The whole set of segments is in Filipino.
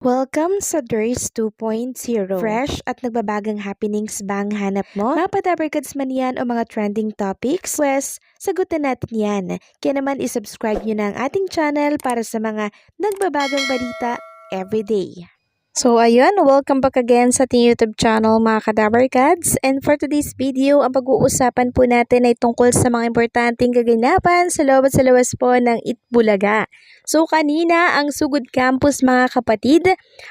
Welcome sa DRS 2.0. Fresh at nagbabagang happenings ba ang hanap mo? Mga padabarkads man yan o mga trending topics? Pwes, sagutin natin yan. Kaya naman isubscribe nyo na ang ating channel para sa mga nagbabagang balita everyday. So ayun, welcome back again sa ating YouTube channel mga kadabarkads. And for today's video, ang pag-uusapan po natin ay tungkol sa mga importanteng kaganapan sa loob at sa lawas po ng Itbulaga. So kanina, ang Sugod Campus mga kapatid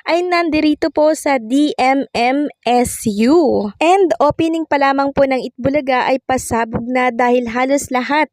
ay nandirito po sa DMMSU. And opening pa lamang po ng Itbulaga ay pasabog na dahil halos lahat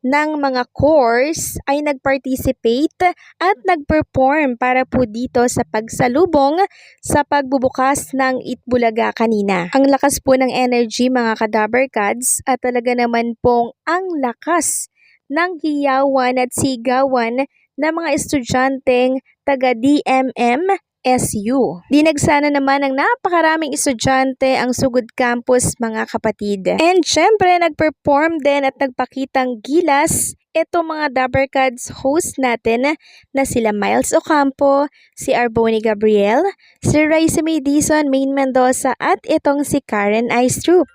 ng mga course ay nag-participate at nag-perform para po dito sa pagsalubong sa pagbubukas ng Itbulaga kanina. Ang lakas po ng energy mga kadabarkads at talaga naman pong ang lakas ng hiyawan at sigawan ng mga estudyanteng taga DMMSU. Dinagsana naman ng napakaraming estudyante ang Sugod Campus mga kapatid. And syempre nag-perform din at nagpakitang gilas ito mga Dabarkads host natin na sila Miles Ocampo, si Arboni Gabriel, si Raisa May Dizon, Main Mendoza at itong si Karen Aistrup.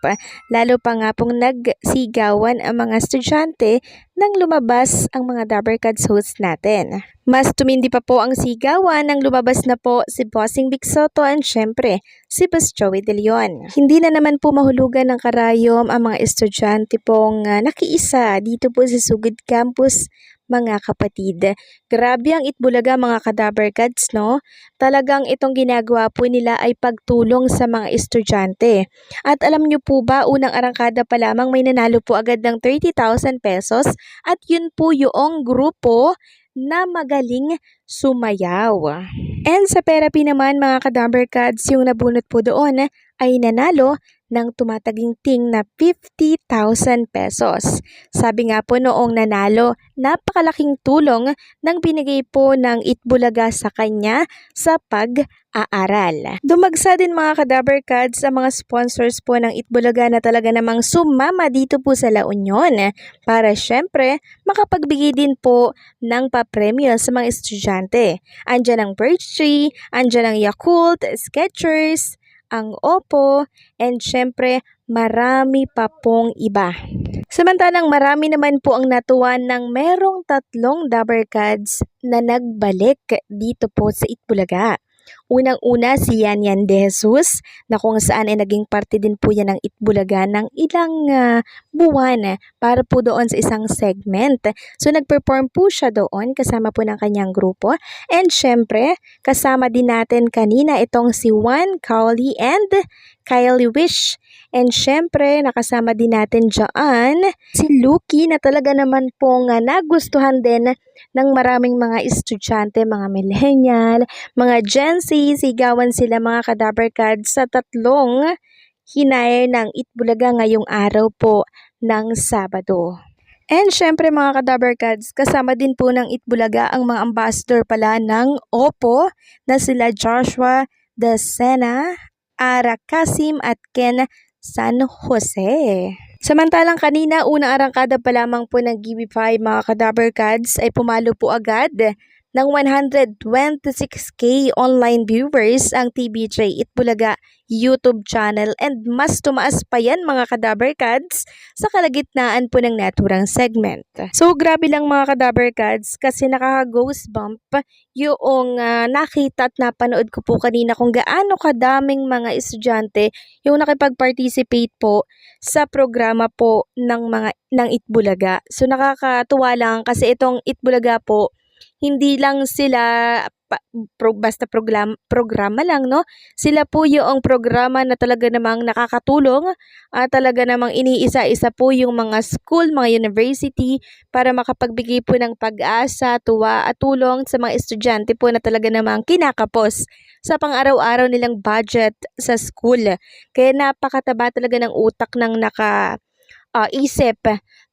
Lalo pa nga pong nagsigawan ang mga estudyante nang lumabas ang mga Dabarkads host natin. Mas tumindi pa po ang sigawan nang lumabas na po si Bossing Vic Soto and syempre si Boss Joey De Leon. Hindi na naman po mahulugan ng karayom ang mga estudyante pong nakiisa dito po sa Sugod Campus mga kapatid. Grabe ang Itbulaga mga kadabarkads, no? Talagang itong ginagawa po nila ay pagtulong sa mga estudyante. At alam nyo po ba, unang arangkada pa lamang may nanalo po agad ng 30,000 pesos at yun po yung grupo na magaling sumayaw. And sa therapy naman mga kadabarkads, yung nabunot po doon ay nanalo ng tumataginting na 50,000 pesos. Sabi nga po noong nanalo, napakalaking tulong ng binigay po ng Itbulaga sa kanya sa pag-aaral. Dumagsa din mga kadabarkads ang mga sponsors po ng Itbulaga na talaga namang sumama dito po sa La Union para syempre makapagbigay din po ng papremyo sa mga estudyante. Andyan ang Birch Tree, andyan ang Yakult, Skechers, ang Oppo, and syempre marami pa pong iba. Samantalang marami naman po ang natuwa ng merong 3 Dabarkads na nagbalik dito po sa Itbulaga. Unang-una si Yan De Jesus na kung saan ay naging parte din po yan ng Itbulaga ng ilang buwan para po doon sa isang segment. So nag-perform po siya doon kasama po ng kanyang grupo. And syempre kasama din natin kanina itong si Juan, Kaoli and Kylie Wish. And syempre nakasama din natin dyan si Lucky na talaga naman pong nagustuhan din ng maraming mga estudyante, mga millennial, mga Gen Z, sigawan sila mga kadabarkads sa 3 hinayar ng Itbulaga ngayong araw po ng Sabado. And syempre mga kadabarkads, kasama din po ng Itbulaga ang mga ambassador pala ng Oppo na sila Joshua Desena, Ara Kasim at Ken San Jose. Samantalang kanina, unang arangkada pa lamang po ng GB5 mga kadabarkads ay pumalo po agad ng 126k online viewers ang TBJ Itbulaga YouTube channel and mas tumaas pa yan mga kadabarkads sa kalagitnaan po ng naturang segment. So grabe lang mga kadabarkads kasi nakaka-goosebump yung nakita at napanood ko po kanina kung gaano kadaming mga estudyante yung nakipag-participate po sa programa po ng Itbulaga. So nakakatuwa lang kasi itong Itbulaga po hindi lang sila basta programa lang, no? Sila po yung programa na talaga namang nakakatulong at talaga namang iniisa-isa po yung mga school, mga university para makapagbigay po ng pag-asa, tuwa at tulong sa mga estudyante po na talaga namang kinakapos sa pang-araw-araw nilang budget sa school. Kaya napakataba talaga ng utak ng isip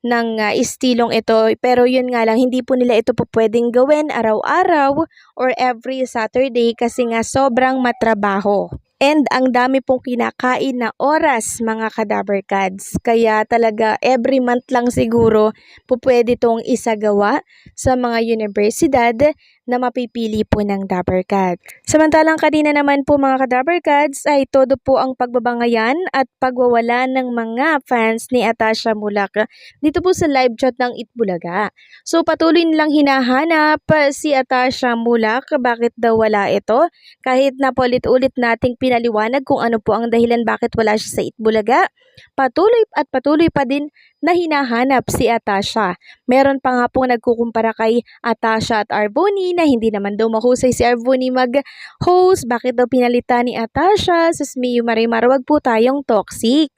ng istilong ito, pero yun nga lang hindi po nila ito po pwedeng gawin araw-araw or every Saturday kasi nga sobrang matrabaho. And ang dami pong kinakain na oras mga kadabarkads. Kaya talaga every month lang siguro po pwede itong isagawa sa mga universidad na mapipili po ng Dabber Cat. Samantalang kanina naman po mga ka-Dabber Cats ay todo po ang pagbabangayan at pagwawala ng mga fans ni Atasha Mulak dito po sa live chat ng Itbulaga. So patuloy nilang hinahanap si Atasha Mulak, bakit daw wala ito? Kahit na paulit-ulit nating pinaliwanag kung ano po ang dahilan bakit wala siya sa Itbulaga, patuloy pa din na hinahanap si Atasha. Meron pa nga pong nagkukumpara kay Atasha at Arboni na hindi naman daw mahusay si Arboni mag-host. Bakit daw pinalitan ni Atasha? Sus Miyu Marimar, wag po tayong toxic.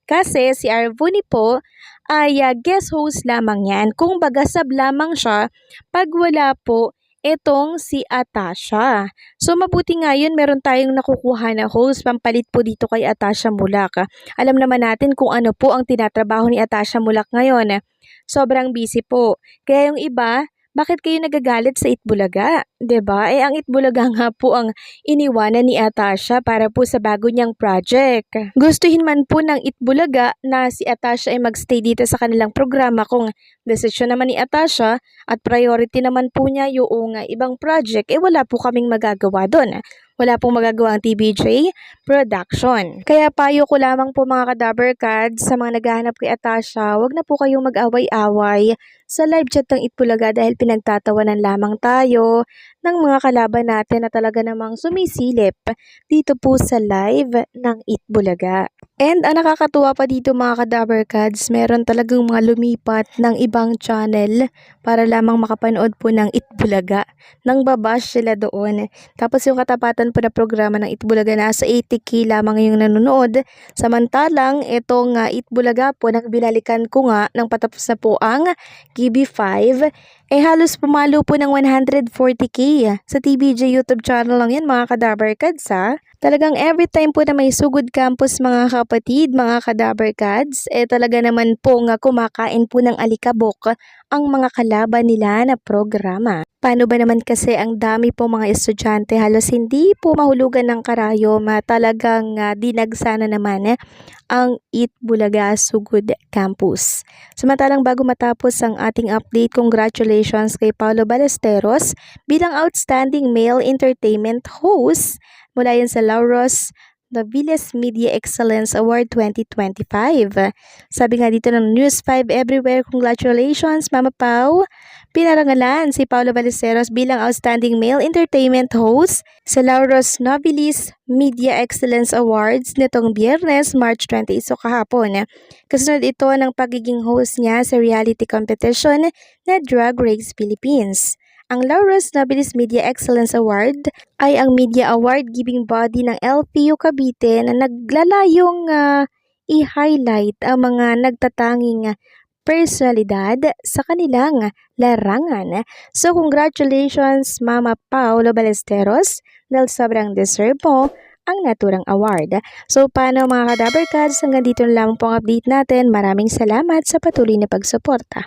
Kasi si Arboni po ay guest host lamang yan. Kung bagasab lamang siya pag wala po etong si Atasha. So mabuti nga yun, meron tayong nakukuha na host pampalit po dito kay Atasha Mulak. Alam naman natin kung ano po ang tinatrabaho ni Atasha Mulak ngayon. Sobrang busy po. Kaya yung iba, bakit kayo nagagalit sa Itbulaga? 'Di ba? Ang Itbulaga nga po ang iniwanan ni Atasha para po sa bago niyang project. Gustuhin man po ng Itbulaga na si Atasha ay magstay dito sa kanilang programa kung desisyon naman ni Atasha at priority naman po niya yung ibang project, wala po kaming magagawa doon. Wala pong magagawa ang TBJ Production. Kaya payo ko lamang po mga ka-Dabber Cats sa mga naghahanap kay Atasha, wag na po kayong mag-away-away sa live chat ng Itbulaga dahil pinagtatawanan lamang tayo ng mga kalaban natin na talaga namang sumisilip dito po sa live ng Itbulaga. And ang nakakatuwa pa dito mga ka-Dabber Cats, meron talagang mga lumipat ng ibang channel para lamang makapanood po ng Itbulaga. Nang babash sila doon. Tapos yung katapatan po na programa ng Itbulaga, nasa 80k lamang yung nanonood. Samantalang itong Itbulaga po, binalikan ko nga nang patapos na po ang GB5, halos pumalo po ng 140k sa TBJ YouTube channel lang yan mga ka-Dabber Cats ha. Talagang every time po na may Sugod Campus mga kapatid, mga ka-Dabber Cats, talaga naman po nga kumakain po ng alikabok ang mga kalaban nila na programa. Paano ba naman kasi ang dami po mga estudyante, halos hindi po mahulugan ng karayom, talagang dinagsana naman ang Itbulaga Sugod Campus. Samantalang bago matapos ang ating update, congratulations kay Paulo Ballesteros bilang Outstanding Male Entertainment Host mula yan sa Lauros Novelis Media Excellence Award 2025. Sabi nga dito ng News 5 Everywhere, congratulations Mama Pau. Pinarangalan si Paulo Ballesteros bilang Outstanding Male Entertainment Host sa Lauros Novelis Media Excellence Awards nitong Biyernes, March 20, so kahapon. Kasunod ito ng pagiging host niya sa reality competition na Drag Race Philippines. Ang Lauros Novelis Media Excellence Award ay ang media award giving body ng LPU Cavite na naglalayong i-highlight ang mga nagtatanging personalidad sa kanilang larangan. So congratulations Mama Paulo Ballesteros dahil sobrang deserve mo ang naturang award. So paano mga ka-Dabber Cats, hanggang dito na lang po ang update natin. Maraming salamat sa patuloy na pagsuporta.